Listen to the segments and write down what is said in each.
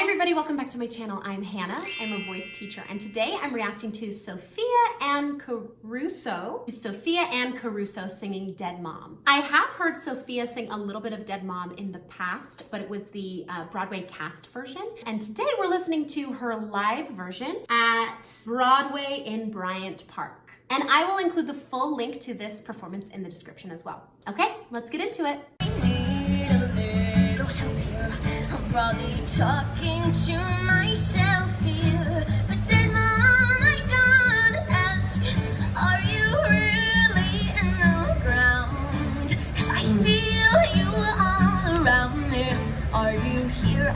everybody, welcome back to my channel. I'm Hannah, I'm a voice teacher, and today I'm reacting to Sophia and Caruso. Singing Dead Mom. I have heard Sophia sing a little bit of Dead Mom in the past, but it was the Broadway cast version. And today we're listening to her live version at Broadway in Bryant Park. And I will include the full link to this performance in the description as well. Okay, let's get into it. Probably talking to myself here, but Dead Mom, I gotta ask, are you really in the ground? 'Cause I feel you all around me. Are you here?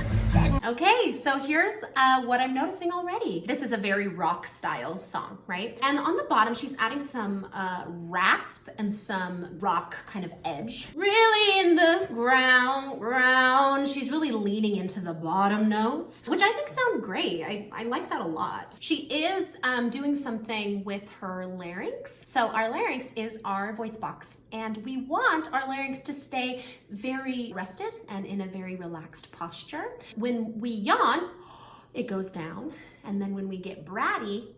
Okay, so here's what I'm noticing already. This is a very rock style song, right? And on the bottom, she's adding some rasp and some rock kind of edge. Really in the ground. She's really leaning into the bottom notes, which I think sound great. I like that a lot. She is doing something with her larynx. So our larynx is our voice box, and we want our larynx to stay very rested and in a very relaxed posture. When we yawn, it goes down, and then when we get bratty,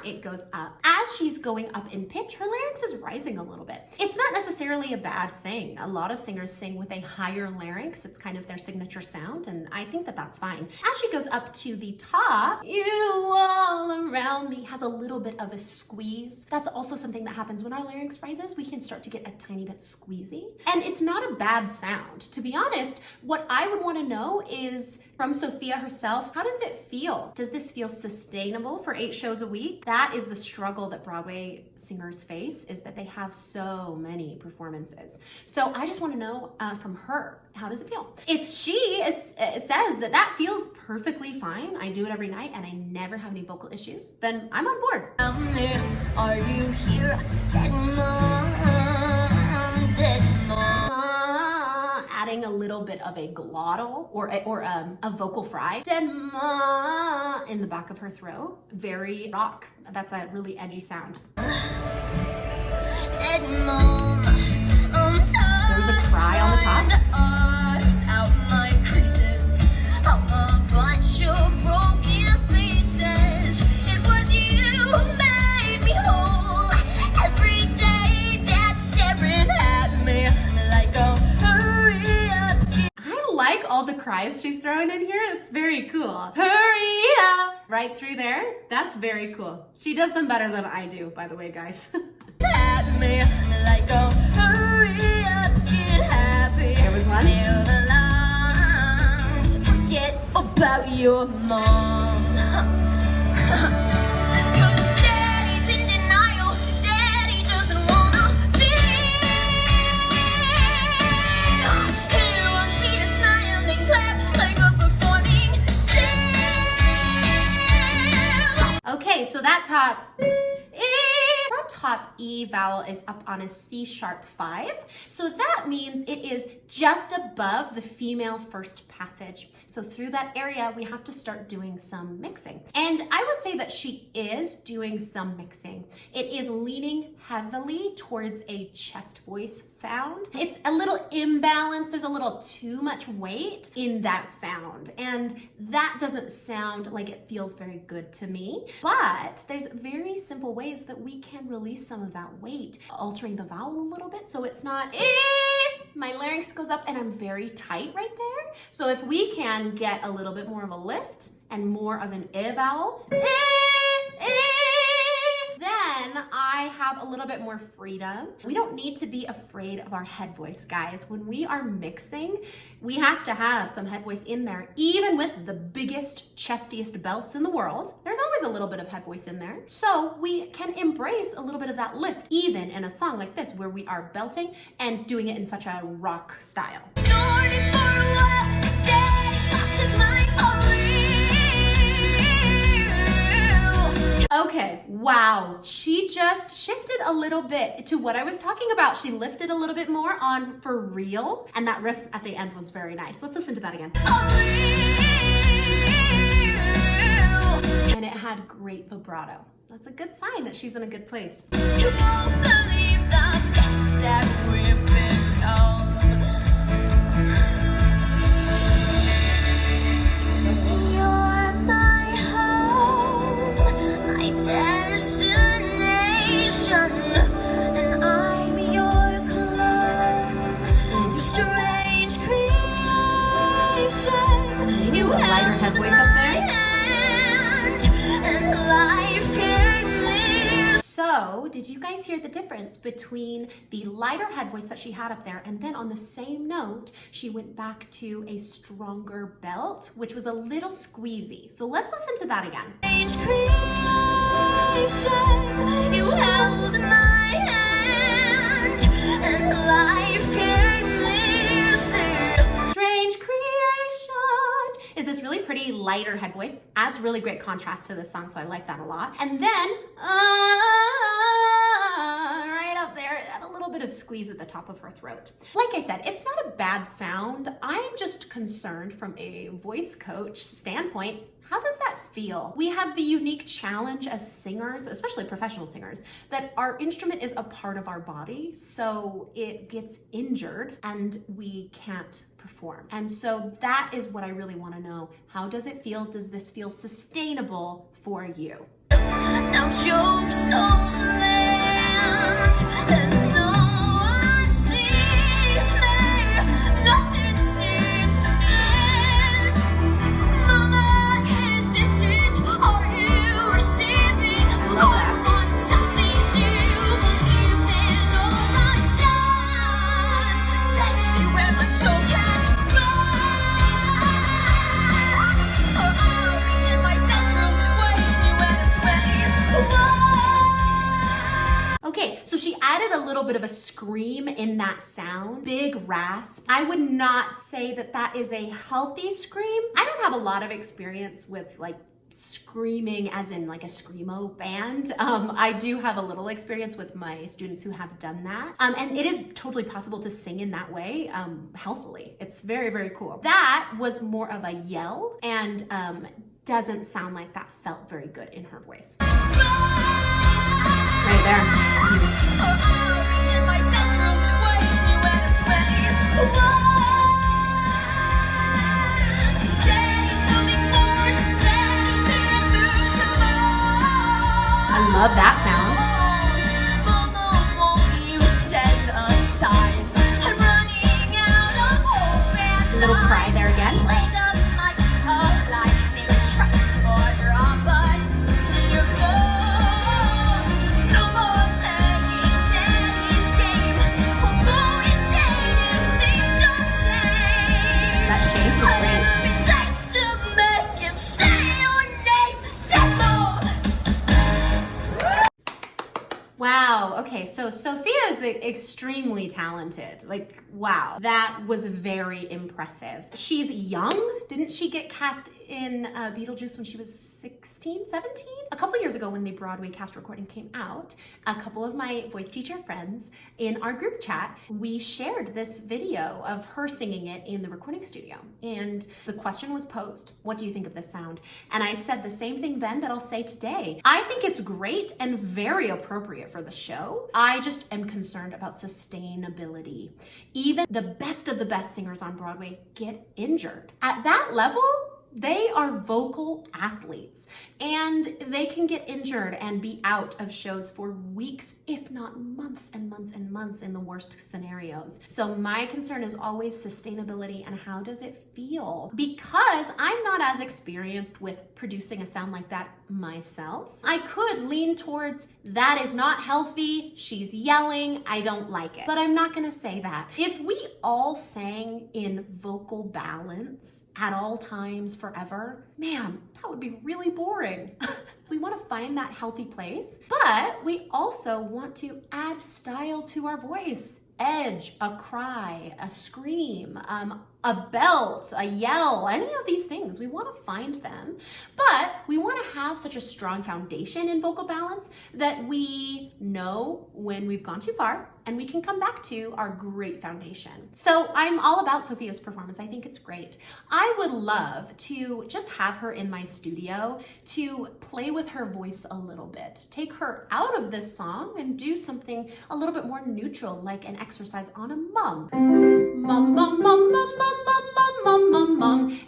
it goes up. As she's going up in pitch, her larynx is rising a little bit. It's not necessarily a bad thing. A lot of singers sing with a higher larynx. It's kind of their signature sound, and I think that that's fine. As she goes up to the top, you all around me has a little bit of a squeeze. That's also something that happens when our larynx rises. We can start to get a tiny bit squeezy, and it's not a bad sound. To be honest, what I would want to know is from Sophia herself, how does it feel? Does this feel sustainable for 8 shows a week? That is the struggle that Broadway singers face, is that they have so many performances. So I just want to know from her, how does it feel? If she says that that feels perfectly fine, I do it every night and I never have any vocal issues, then I'm on board. Are you here? Dead Mom, Dead Mom. Adding a little bit of a glottal or a vocal fry. Dead Ma in the back of her throat. Very rock. That's a really edgy sound. Dead Mom, There's a cry on the top. Out my creases, I'm a bunch of broken pieces. It was you who made me whole. Every day, Dad's staring at me like a like all the cries she's throwing in here. It's very cool. Hurry up! Right through there. That's very cool. She does them better than I do, by the way, guys. At me like a hurry up, get happy. There was one. Never long, forget about your mom. Okay, so that top E vowel is up on a C#5. So that means it is just above the female first passage. So through that area, we have to start doing some mixing. And I would say that she is doing some mixing. It is leaning heavily towards a chest voice sound. It's a little imbalanced. There's a little too much weight in that sound. And that doesn't sound like it feels very good to me. But there's very simple ways that we can release some of that weight, altering the vowel a little bit so it's not my larynx goes up and I'm very tight right there. So if we can get a little bit more of a lift and more of an vowel, then I have a little bit more freedom. We don't need to be afraid of our head voice, guys. When we are mixing, we have to have some head voice in there. Even with the biggest, chestiest belts in the world, there's always a little bit of head voice in there. So we can embrace a little bit of that lift, even in a song like this, where we are belting and doing it in such a rock style. Okay, wow. She just shifted a little bit to what I was talking about. She lifted a little bit more on For Real, and that riff at the end was very nice. Let's listen to that again. And it had great vibrato. That's a good sign that she's in a good place. You won't believe the best that we've become. You lighter held head voice my up there. hand, and life came near. So, did you guys hear the difference between the lighter head voice that she had up there, and then on the same note, she went back to a stronger belt, which was a little squeezy. So let's listen to that again. Strange creation, you held my hand, and life came near. Strange creation is this really pretty lighter head voice. Adds really great contrast to the song, so I like that a lot. And then, right up there, a little bit of squeeze at the top of her throat. Like I said, it's not a bad sound. I'm just concerned from a voice coach standpoint. How does that feel? We have the unique challenge as singers, especially professional singers, that our instrument is a part of our body, so it gets injured and we can't perform. And so that is what I really want to know. How does it feel? Does this feel sustainable for you? Now jokes don't land, and no one sees me. Nothing seems to fit. Mama, is this it? Are you receiving? I want something to believe in. Oh my God, take me where my soul can go. Or I'll be in my bedroom waiting you when I'm 20. Okay, so she added a little bit of a scream in that sound, big rasp. I would not say that that is a healthy scream. I don't have a lot of experience with like screaming as in like a screamo band. I do have a little experience with my students who have done that. And it is totally possible to sing in that way healthily. It's very, very cool. That was more of a yell and doesn't sound like that felt very good in her voice. Right there. I love that sound. A little cry there again. That's changed the great. Wow. Okay. So Sophia is extremely talented. Like, wow. That was very impressive. She's young. Didn't she get cast in Beetlejuice when she was 16, 17? A couple years ago when the Broadway cast recording came out, a couple of my voice teacher friends in our group chat, we shared this video of her singing it in the recording studio. And the question was posed, what do you think of this sound? And I said the same thing then that I'll say today. I think it's great and very appropriate for the show. I just am concerned about sustainability. Even the best of the best singers on Broadway get injured. At that level, they are vocal athletes and they can get injured and be out of shows for weeks, if not months and months and months in the worst scenarios. So my concern is always sustainability and how does it feel? Because I'm not as experienced with producing a sound like that myself. I could lean towards that is not healthy, she's yelling, I don't like it. But I'm not gonna say that. If we all sang in vocal balance at all times forever, man, that would be really boring. We want to find that healthy place, but we also want to add style to our voice. Edge, a cry, a scream, a belt, a yell, any of these things. We want to find them, but we want to have such a strong foundation in vocal balance that we know when we've gone too far and we can come back to our great foundation. So I'm all about Sophia's performance. I think it's great. I would love to just have her in my studio to play with her voice a little bit. Take her out of this song and do something a little bit more neutral, like an exercise on a mum. Mum, mum, mum, mum, mum.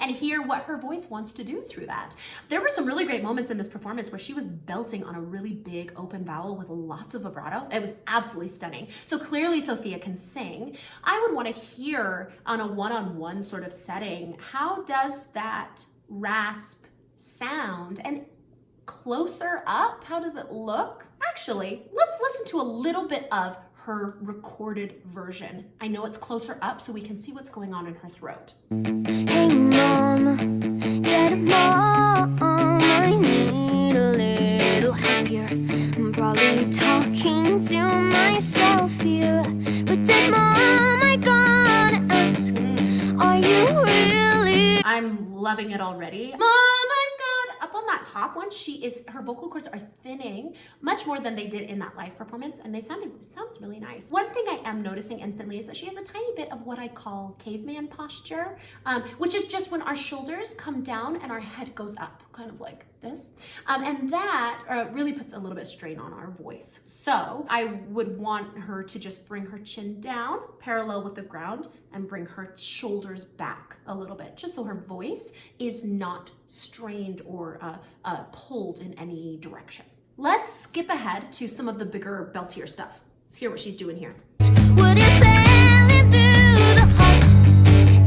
and hear what her voice wants to do through that. There were some really great moments in this performance where she was belting on a really big open vowel with lots of vibrato. It was absolutely stunning. So clearly Sophia can sing. I would want to hear on a one-on-one sort of setting, how does that rasp sound? And closer up, how does it look? Actually, let's listen to a little bit of her recorded version. I know it's closer up so we can see what's going on in her throat. Hey mom, dad, mom, I need a little help here. I'm probably talking to myself here. But dad, mom, I gotta ask, are you really? I'm loving it already. Mom, I've got, up on that top one, her vocal cords are thinning much more than they did in that live performance, and sounds really nice. One thing I am noticing instantly is that she has a tiny bit of what I call caveman posture, which is just when our shoulders come down and our head goes up, kind of like this. And that really puts a little bit of strain on our voice. So I would want her to just bring her chin down, parallel with the ground, and bring her shoulders back a little bit, just so her voice is not strained or pulled in any direction. Let's skip ahead to some of the bigger, beltier stuff. Let's hear what she's doing here. Would it barely through the heart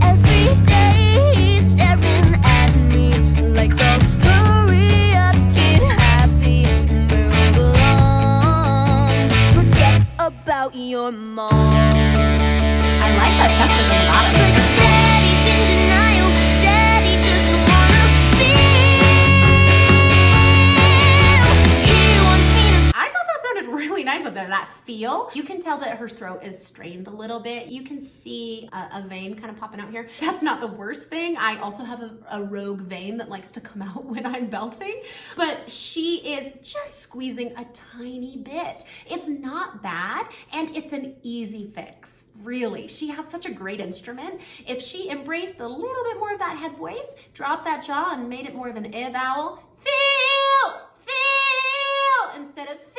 every day, staring at me like a hurry up, get happy, move along, forget about your mom. I like that touch in the bottom. But daddy's in denial, daddy doesn't wanna feel. He wants me to. I thought that sounded really nice up there, that feel. You can tell that her throat is strained a little bit. You can see a vein kind of popping out here. That's not the worst thing. I also have a rogue vein that likes to come out when I'm belting, but she is just squeezing a tiny bit. It's not bad, and it's an easy fix, really. She has such a great instrument. If she embraced a little bit more of that head voice, dropped that jaw and made it more of an I vowel, feel, instead of feel,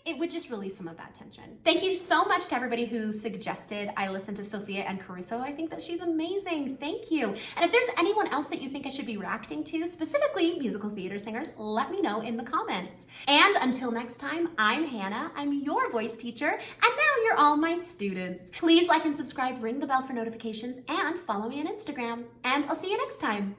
it would just release some of that tension. Thank you so much to everybody who suggested I listen to Sophia and Caruso. I think that she's amazing. Thank you. And if there's anyone else that you think I should be reacting to, specifically musical theater singers, let me know in the comments. And until next time, I'm Hannah. I'm your voice teacher, and now you're all my students. Please like and subscribe, ring the bell for notifications, and follow me on Instagram. And I'll see you next time.